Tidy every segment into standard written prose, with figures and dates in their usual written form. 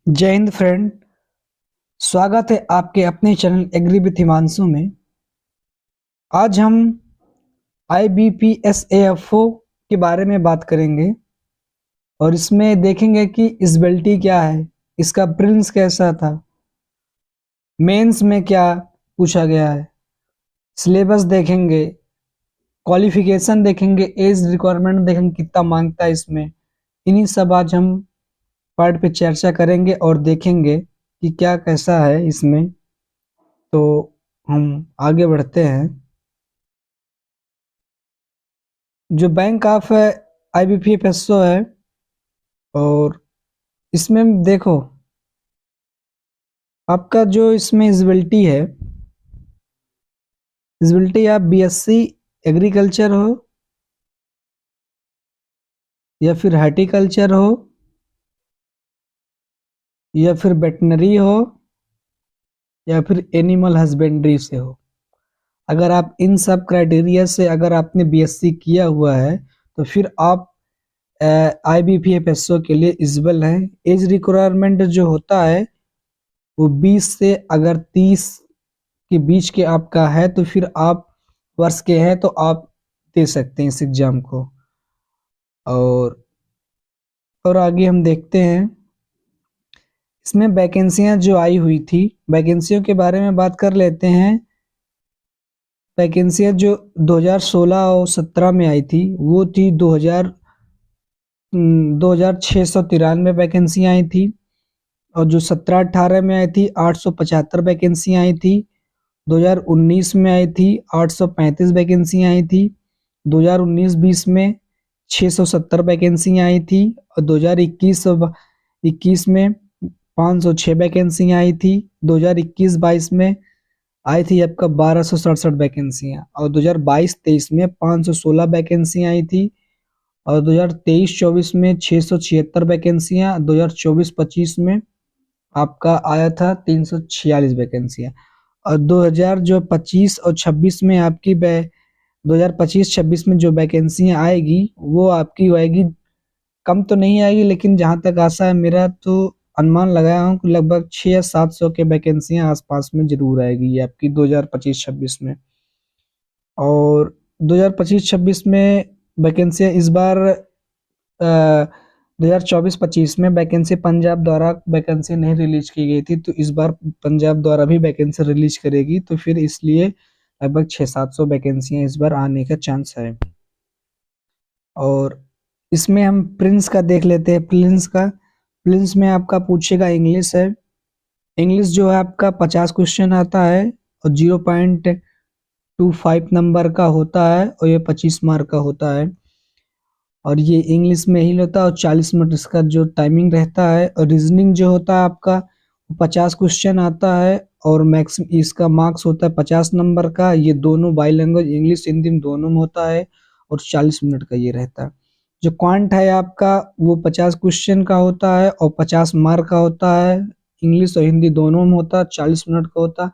जय हिंद फ्रेंड। स्वागत है आपके अपने चैनल एग्री विथ हिमांशु में। आज हम IBPS AFO के बारे में बात करेंगे और इसमें देखेंगे कि इलिजिबिलिटी क्या है, इसका प्रिलिम्स कैसा था, मेंस में क्या पूछा गया है, सिलेबस देखेंगे, क्वालिफिकेशन देखेंगे, एज रिक्वायरमेंट देखेंगे कितना मांगता है इसमें। इन्हीं सब आज हम पार्ट पे चर्चा करेंगे और देखेंगे कि क्या कैसा है इसमें। तो हम आगे बढ़ते हैं। जो बैंक ऑफ IBPS है और इसमें देखो आपका जो इसमें इलिजिबिलिटी है, इलिजिबिलिटी आप BSc एग्रीकल्चर हो या फिर हार्टिकल्चर हो या फिर वेटनरी हो या फिर एनिमल हस्बेंड्री से हो। अगर आप इन सब क्राइटेरिया से अगर आपने BSc किया हुआ है तो फिर आप IBPS के लिए एलिजिबल हैं। एज रिक्वायरमेंट जो होता है वो 20 से अगर 30 के बीच के आपका है तो फिर आप वर्ष के हैं तो आप दे सकते हैं इस एग्जाम को। और आगे हम देखते हैं इसमें वैकेंसियां जो आई हुई थी, वैकेंसियों के बारे में बात कर लेते हैं। वैकेंसियां जो 2016 और 17 में आई थी वो थी 2693 वैकेंसियां आई थी। और जो 17-18 में आई थी 875 वैकेंसियां आई थी। 2019 में आई थी 835 वैकेंसियां आई थी। 2019-20 में 670 वैकेंसियां आई थी और 2021 में 506 वैकेंसियां आई थी। 2021-22 में आई थी आपका 1267 वैकेंसियां और 2022-23 में 516 वैकेंसियां आई थी और 2023-24 में 676 वैकेंसियां। 2024-25 में आपका आया था 346 वैकेंसियां। और 2025 और 26 में आपकी 2025-26 में जो वैकेंसियां आएगी वो आपकी आएगी, कम तो नहीं आएगी लेकिन जहां तक आशा है मेरा तो अनुमान लगाया हूँ कि लगभग 600 या 700 के वैकेंसियां आसपास में जरूर आएगी ये आपकी 2025-26 में। और 2025-26 में वैकेंसियां इस बार 2024-25 में वैकेंसी पंजाब द्वारा वैकेंसी नहीं रिलीज की गई थी तो इस बार पंजाब द्वारा भी वैकेंसी रिलीज करेगी तो फिर इसलिए लगभग 600-700 वैकेंसियां इस बार आने का चांस है। और इसमें हम प्रिलिम्स का देख लेते हैं। प्रिलिम्स में आपका पूछेगा इंग्लिश है। इंग्लिश जो है आपका 50 क्वेश्चन आता है और 0.25 नंबर का होता है और ये 25 मार्क का होता है और ये इंग्लिश में ही होता है और 40 मिनट इसका जो टाइमिंग रहता है। और रीजनिंग जो होता है आपका 50 क्वेश्चन आता है और मैक्स इसका मार्क्स होता है 50 नंबर का। ये दोनों बाई लैंग्वेज इंग्लिश हिंदी दोनों में होता है और 40 मिनट का ये रहता है। जो क्वांट है आपका वो 50 क्वेश्चन का होता है और 50 मार्क का होता है। इंग्लिश और हिंदी दोनों में होता है, 40 मिनट का होता है।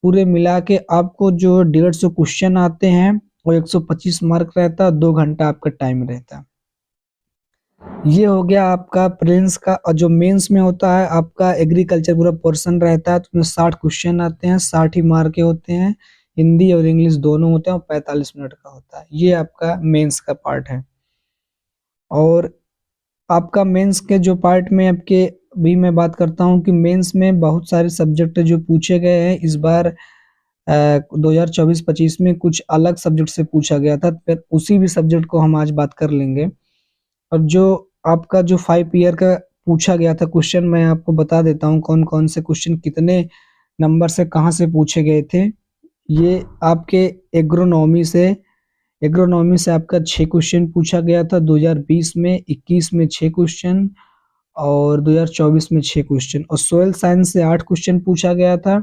पूरे मिला के आपको जो 150 क्वेश्चन आते हैं और 125 मार्क रहता है, 2 घंटा आपका टाइम रहता है। ये हो गया आपका प्रिलिम्स का। और जो मेंस में होता है आपका एग्रीकल्चर पूरा पोर्शन रहता है तो उसमें 60 क्वेश्चन आते हैं, 60 ही मार्क के होते हैं। हिंदी और इंग्लिश दोनों होते हैं और 45 मिनट का होता है। ये आपका मेंस का पार्ट है। और आपका मेंस के जो पार्ट में आपके भी मैं बात करता हूँ कि मेंस में बहुत सारे सब्जेक्ट जो पूछे गए हैं इस बार 2024-25 में कुछ अलग सब्जेक्ट से पूछा गया था, फिर उसी भी सब्जेक्ट को हम आज बात कर लेंगे। और जो आपका जो 5 ईयर का पूछा गया था क्वेश्चन मैं आपको बता देता हूँ कौन कौन से क्वेश्चन कितने नंबर से कहाँ से पूछे गए थे। ये आपके एग्रोनॉमी से आपका 6 क्वेश्चन पूछा गया था 2020 में, 21 में 6 क्वेश्चन और 2024 में 6 क्वेश्चन। और सोयल साइंस से 8 क्वेश्चन पूछा गया था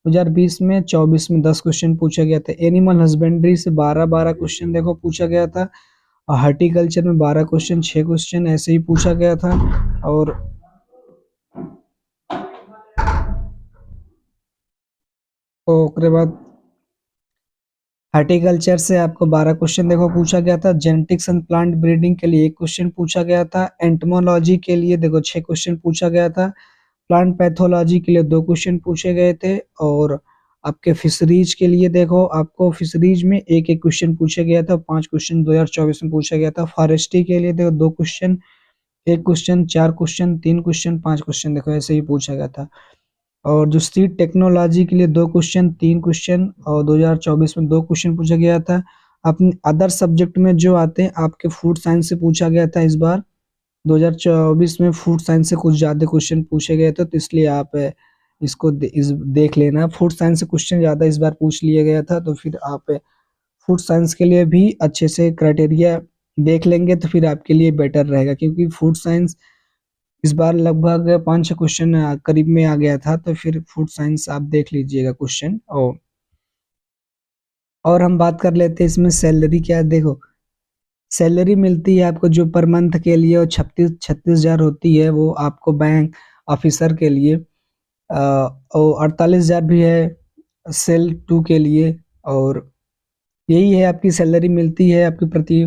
2020 में, 24 में 10 क्वेश्चन पूछा गया था। एनिमल हस्बेंड्री से 12 क्वेश्चन देखो पूछा गया था और हार्टिकल्चर में 12 क्वेश्चन, 6 क्वेश्चन ऐसे ही पूछा गया था। और ओकरे बाद हार्टिकल्चर से आपको 12 क्वेश्चन देखो पूछा गया था। जेनेटिक्स एंड प्लांट ब्रीडिंग के लिए 1 क्वेश्चन पूछा गया था। एंटमोलॉजी के लिए देखो 6 क्वेश्चन पूछा गया था। प्लांट पैथोलॉजी के लिए 2 क्वेश्चन पूछे गए थे और आपके फिशरीज के लिए देखो आपको फिशरीज में एक क्वेश्चन पूछा गया था, 5 क्वेश्चन 2024 में पूछा गया था। फॉरेस्ट्री के लिए देखो 2 question, 1 question, 4 question, 3 question, 5 question देखो ऐसे ही पूछा गया था। और जो सीड टेक्नोलॉजी के लिए 2 क्वेश्चन, 3 क्वेश्चन और 2024 में 2 क्वेश्चन पूछा गया था। अपने अदर सब्जेक्ट में जो आते हैं आपके फूड साइंस से पूछा गया था। इस बार 2024 में फूड साइंस से कुछ ज़्यादा क्वेश्चन पूछे गए थे, तो इसलिए आप इसको देख लेना। फूड साइंस से क्वेश्चन ज़्यादा इस बार पूछ लिया गया था, तो फिर आप फूड साइंस के लिए भी अच्छे से क्राइटेरिया देख लेंगे तो फिर आपके लिए बेटर रहेगा, क्योंकि फूड साइंस इस बार लगभग 5-6 क्वेश्चन करीब में आ गया था, तो फिर फूड साइंस आप देख लीजिएगा क्वेश्चन। और हम बात कर लेते हैं इसमें सैलरी क्या है। देखो सैलरी मिलती है आपको जो पर मंथ के लिए, और 36,000 होती है वो आपको बैंक ऑफिसर के लिए, और 48,000 भी है सेल 2 के लिए। और यही है आपकी सैलरी मिलती है, आपकी प्रति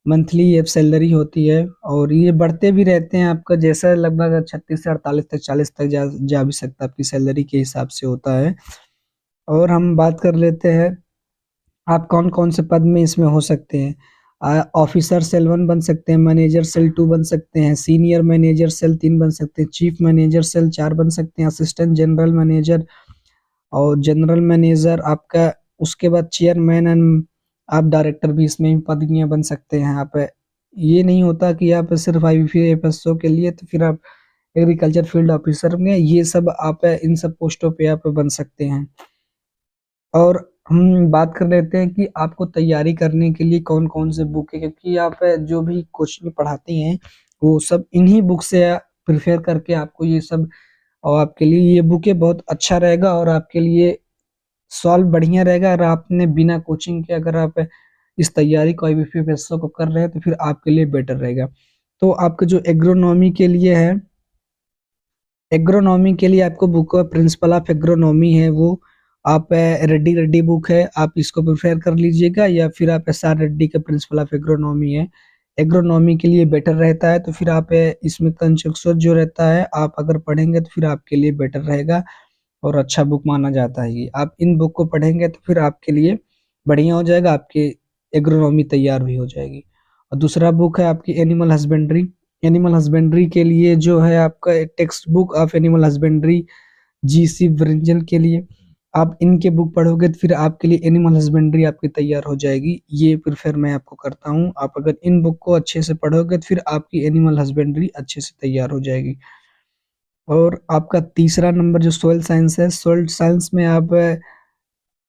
मंथली ये सैलरी होती है, और ये बढ़ते भी रहते हैं आपका, जैसा लगभग 36 से 48 तक 40 तक जा भी सकता है, आपकी सैलरी के हिसाब से होता है। और हम बात कर लेते हैं आप कौन कौन से पद में इसमें हो सकते हैं। ऑफिसर सेल 1 बन सकते हैं, मैनेजर सेल 2 बन सकते हैं, सीनियर मैनेजर सेल 3 बन सकते हैं, चीफ मैनेजर सेल 4 बन सकते हैं, असिस्टेंट जनरल मैनेजर और जनरल मैनेजर आपका, उसके बाद चेयरमैन एंड आप डायरेक्टर भी इसमें भी पदवियां बन सकते हैं। आप ये नहीं होता कि आप सिर्फ IBPSO के लिए, तो फिर आप एग्रीकल्चर फील्ड ऑफिसर में ये सब आप इन सब पोस्टों पे आप बन सकते हैं। और हम बात कर लेते हैं कि आपको तैयारी करने के लिए कौन कौन से बुक है, क्योंकि आप जो भी कोचिंग पढ़ाती हैं वो सब इन्हीं बुक से प्रिफेयर करके आपको ये सब, और आपके लिए ये बुकें बहुत अच्छा रहेगा और आपके लिए सॉल्व बढ़िया रहेगा। अगर आपने बिना कोचिंग के अगर आप इस तैयारी को IBPSO को कर रहे हैं तो फिर आपके लिए बेटर रहेगा। तो आपके जो एग्रोनॉमी के लिए है, एग्रोनॉमी के लिए आपको बुक प्रिंसिपल ऑफ एग्रोनॉमी है, वो आप रेड्डी बुक है, आप इसको प्रिफेयर कर लीजिएगा, या फिर आप SR रेड्डी का प्रिंसिपल ऑफ एग्रोनॉमी है, एग्रोनॉमी के लिए बेटर रहता है। तो फिर आप इसमें कंजक्शन जो रहता है आप अगर पढ़ेंगे तो फिर आपके लिए बेटर रहेगा और अच्छा बुक माना जाता है ये। आप इन बुक को पढ़ेंगे तो फिर आपके लिए बढ़िया हो जाएगा, आपके एग्रोनॉमी तैयार भी हो जाएगी। और दूसरा बुक है आपकी एनिमल हस्बेंड्री। एनिमल हस्बेंड्री के लिए जो है आपका text book of animal husbandry GC वृंजल के लिए, आप इनके बुक पढ़ोगे तो फिर आपके लिए एनिमल हस्बेंड्री आपकी तैयार हो जाएगी। ये प्रेफर मैं आपको करता हूँ, आप अगर इन बुक को अच्छे से पढ़ोगे तो फिर आपकी एनिमल हस्बेंड्री अच्छे से तैयार हो जाएगी। और आपका तीसरा नंबर जो सोइल साइंस है, सोइल साइंस में आप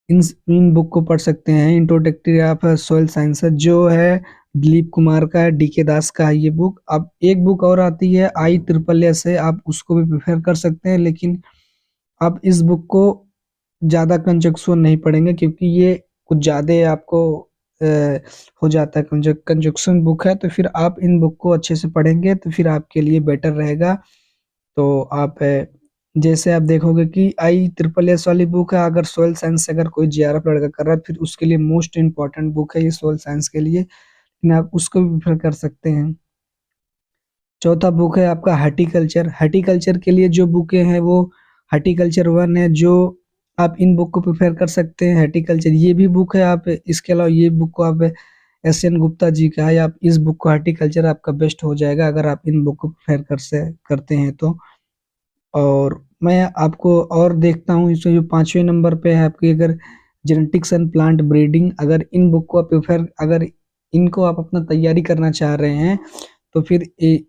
इन बुक को पढ़ सकते हैं। इंट्रोडक्टरी ऑफ सोइल साइंस है जो है दिलीप कुमार का है, DK दास का है ये बुक। अब एक बुक और आती है ISSS है, आप उसको भी प्रेफर कर सकते हैं, लेकिन आप इस बुक को ज़्यादा कंजक्शन नहीं पढ़ेंगे क्योंकि ये कुछ ज़्यादा आपको हो जाता है, कंजक्शन बुक है। तो फिर आप इन बुक को अच्छे से पढ़ेंगे तो फिर आपके लिए बेटर रहेगा। तो आप जैसे आप देखोगे कि ISSS वाली बुक है, अगर सोइल साइंस से अगर कोई JRF लड़का कर रहा है फिर उसके लिए मोस्ट इम्पॉर्टेंट बुक है ये सोइल साइंस के लिए, लेकिन आप उसको भी प्रेफर कर सकते हैं। चौथा बुक है आपका हार्टिकल्चर। हार्टिकल्चर के लिए जो बुकें हैं वो हार्टिकल्चर 1 है, जो आप इन बुक को प्रेफर कर सकते हैं। हार्टिकल्चर ये भी बुक है, आप इसके अलावा ये बुक को आप SN गुप्ता जी का है, आप इस बुक को हार्टिकल्चर आपका बेस्ट हो जाएगा अगर आप इन बुक को प्रेफर करते हैं तो। और मैं आपको और देखता हूँ इसमें जो 5वें नंबर पे है आपकी, अगर जेनेटिक्स एंड प्लांट ब्रीडिंग, अगर इन बुक को आप प्रेफर, अगर इनको आप अपना तैयारी करना चाह रहे हैं तो फिर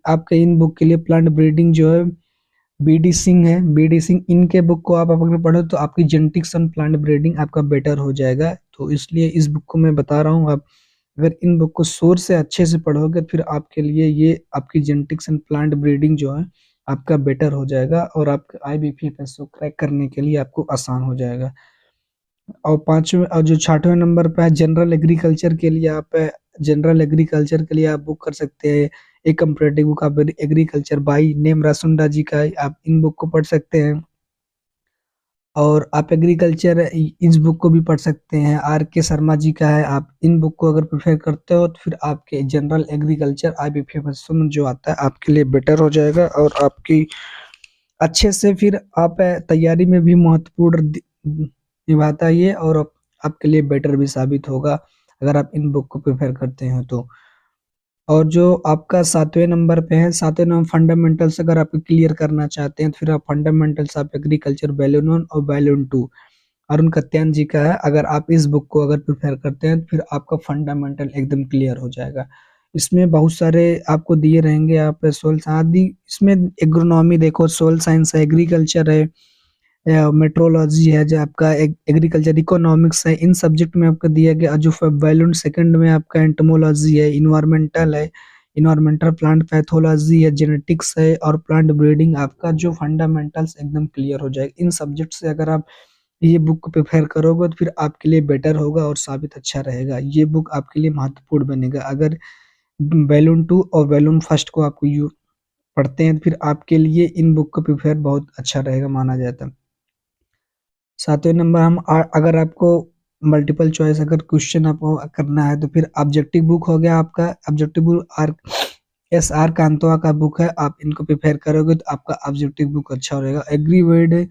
आपके इन बुक के लिए प्लांट ब्रीडिंग जो है BD सिंह है, BD सिंह, इनके बुक को आप अगर पढ़ो तो आपकी जेनेटिक्स एंड प्लांट ब्रीडिंग आपका बेटर हो जाएगा। तो इसलिए इस बुक को मैं बता रहा हूँ, आप अगर इन बुक को सोर्स से अच्छे से पढ़ोगे फिर आपके लिए ये आपकी जेनेटिक्स एंड प्लांट ब्रीडिंग जो है आपका बेटर हो जाएगा और आपका IBPSO क्रैक करने के लिए आपको आसान हो जाएगा। और 5वें और जो 6वें नंबर पे है जनरल एग्रीकल्चर के लिए, आप जनरल एग्रीकल्चर के लिए आप बुक कर सकते हैं एक comparative book of agriculture by name Rasunda ji का है, आप इन बुक को पढ़ सकते हैं। और आप एग्रीकल्चर इस बुक को भी पढ़ सकते हैं, RK शर्मा जी का है, आप इन बुक को अगर प्रेफर करते हो तो फिर आपके जनरल एग्रीकल्चर IBPSO में जो आता है आपके लिए बेटर हो जाएगा और आपकी अच्छे से फिर आप तैयारी में भी महत्वपूर्ण निभाता है ये, और आपके लिए बेटर भी साबित होगा अगर आप इन बुक को प्रिफर करते हैं तो। और जो आपका 7वें नंबर पे है, 7वें नंबर फंडामेंटल्स अगर आप क्लियर करना चाहते हैं तो फिर आप फंडामेंटल्स ऑफ एग्रीकल्चर वैल्यून 1 और वैल्यून 2 अरुण कत्यान जी का है। अगर आप इस बुक को अगर प्रिफर करते हैं तो फिर आपका फंडामेंटल एकदम क्लियर हो जाएगा। इसमें बहुत सारे आपको दिए रहेंगे, आप सोल आदि इसमें एग्रोनॉमी देखो, सोल साइंस है, एग्रीकल्चर है, मेट्रोलॉजी है, जो आपका एग्रीकल्चर इकोनॉमिक्स है, इन सब्जेक्ट में आपका दिया गया। जो वैल्यून सेकंड में आपका एंटोमोलॉजी है, इन्वायरमेंटल है, इन्वायरमेंटल प्लांट पैथोलॉजी है, जेनेटिक्स है और प्लांट ब्रीडिंग, आपका जो फंडामेंटल्स एकदम क्लियर हो जाएगा। इन सब्जेक्ट से अगर आप ये बुक को प्रिफर करोगे तो फिर आपके लिए बेटर होगा और साबित अच्छा रहेगा। ये बुक आपके लिए महत्वपूर्ण बनेगा। अगर वैल्यून 2 और वैल्यून फर्स्ट को आपको यू पढ़ते हैं तो फिर आपके लिए इन बुक को प्रिफर बहुत अच्छा रहेगा माना जाता है। 7वें नंबर हम अगर आपको मल्टीपल चॉइस अगर क्वेश्चन आपको करना है तो फिर ऑब्जेक्टिव बुक हो गया आपका। ऑब्जेक्टिव बुक SR कांतवा का बुक है, आप इनको प्रिफेयर करोगे तो आपका ऑब्जेक्टिव बुक अच्छा रहेगा। एग्री वर्ड,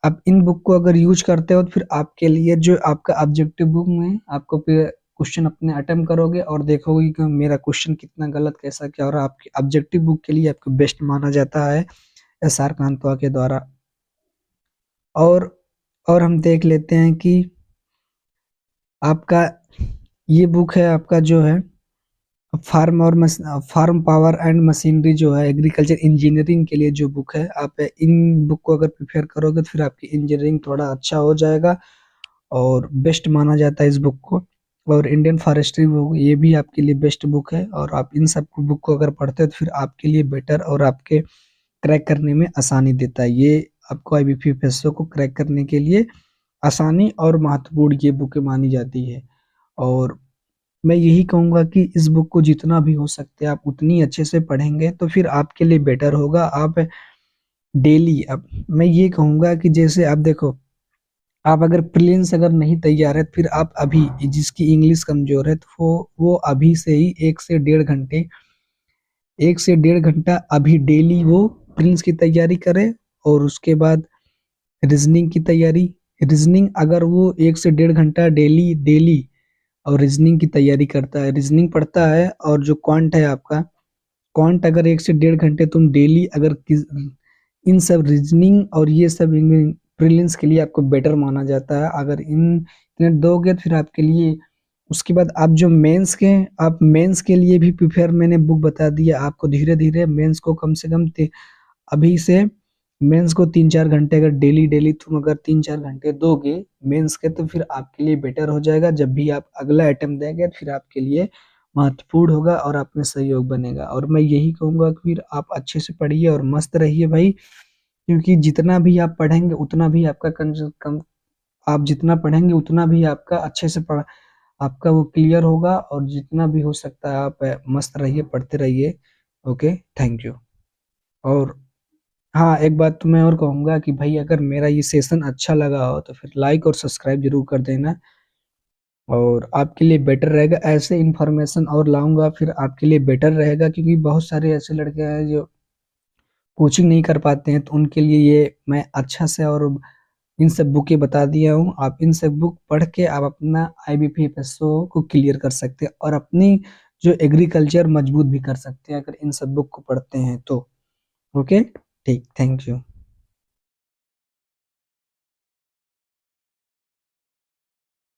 आप इन बुक को अगर यूज करते हो तो फिर आपके लिए जो आपका ऑब्जेक्टिव बुक में आपको क्वेश्चन अपने अटेम्प्ट करोगे और देखोगे कि मेरा क्वेश्चन कितना गलत कैसा क्या हो रहा है। आपकी ऑब्जेक्टिव बुक के लिए आपको बेस्ट माना जाता है SR कांतवा के द्वारा। और हम देख लेते हैं कि आपका ये बुक है, आपका जो है फार्म पावर एंड मशीनरी जो है एग्रीकल्चर इंजीनियरिंग के लिए जो बुक है, आप इन बुक को अगर प्रिफेयर करोगे तो फिर आपकी इंजीनियरिंग थोड़ा अच्छा हो जाएगा और बेस्ट माना जाता है इस बुक को। और इंडियन फॉरेस्ट्री बुक ये भी आपके लिए बेस्ट बुक है, और आप इन सब बुक को अगर पढ़ते हो तो फिर आपके लिए बेटर और आपके क्रैक करने में आसानी देता है। ये आपको IBPS को क्रैक करने के लिए आसानी और महत्वपूर्ण ये बुक मानी जाती है। और मैं यही कहूँगा कि इस बुक को जितना भी हो सकते हैं आप उतनी अच्छे से पढ़ेंगे तो फिर आपके लिए बेटर होगा। आप डेली, अब मैं ये कहूँगा कि जैसे आप देखो, आप अगर प्रीलिम्स अगर नहीं तैयार है तो फिर आप अभी, जिसकी इंग्लिश कमजोर है तो वो अभी से ही 1 से 1.5 घंटा अभी डेली वो प्रीलिम्स की तैयारी करे। और उसके बाद रीजनिंग की तैयारी, रीजनिंग अगर वो 1 से 1.5 घंटा डेली डेली और रीजनिंग की तैयारी करता है, रीजनिंग पढ़ता है, और जो क्वांट है आपका, क्वांट अगर 1 से 1.5 घंटे तुम डेली अगर इन सब रीजनिंग और ये सब प्रीलिम्स के लिए आपको बेटर माना जाता है। अगर इन इतने दोगे तो फिर आपके लिए उसके बाद आप जो मेंस के, आप मेंस के लिए भी प्रिपेयर, मैंने बुक बता दिया आपको। धीरे धीरे मेंस को कम से कम अभी से मेंस को 3-4 घंटे अगर डेली डेली तुम अगर 3-4 घंटे दोगे मेंस के तो फिर आपके लिए बेटर हो जाएगा। जब भी आप अगला अटेम्प्ट देंगे फिर आपके लिए महत्वपूर्ण होगा और आप में सहयोग बनेगा। और मैं यही कहूँगा कि फिर आप अच्छे से पढ़िए और मस्त रहिए भाई, क्योंकि जितना भी आप पढ़ेंगे उतना भी आपका कम, आप जितना पढ़ेंगे उतना भी आपका अच्छे से आपका वो क्लियर होगा। और जितना भी हो सकता है आप मस्त रहिए, पढ़ते रहिए। Okay, thank you. और हाँ, एक बात तो मैं और कहूँगा कि भाई अगर मेरा ये सेशन अच्छा लगा हो तो फिर लाइक और सब्सक्राइब जरूर कर देना, और आपके लिए बेटर रहेगा। ऐसे इन्फॉर्मेशन और लाऊंगा फिर आपके लिए बेटर रहेगा, क्योंकि बहुत सारे ऐसे लड़के हैं जो कोचिंग नहीं कर पाते हैं, तो उनके लिए ये मैं अच्छा से और इन सब बुकें बता दिया हूँ। आप इन सब बुक पढ़ के आप अपना IBPS को क्लियर कर सकते हैं और अपनी जो एग्रीकल्चर मजबूत भी कर सकते हैं अगर इन सब बुक को पढ़ते हैं तो। ओके, ठीक, थैंक यू।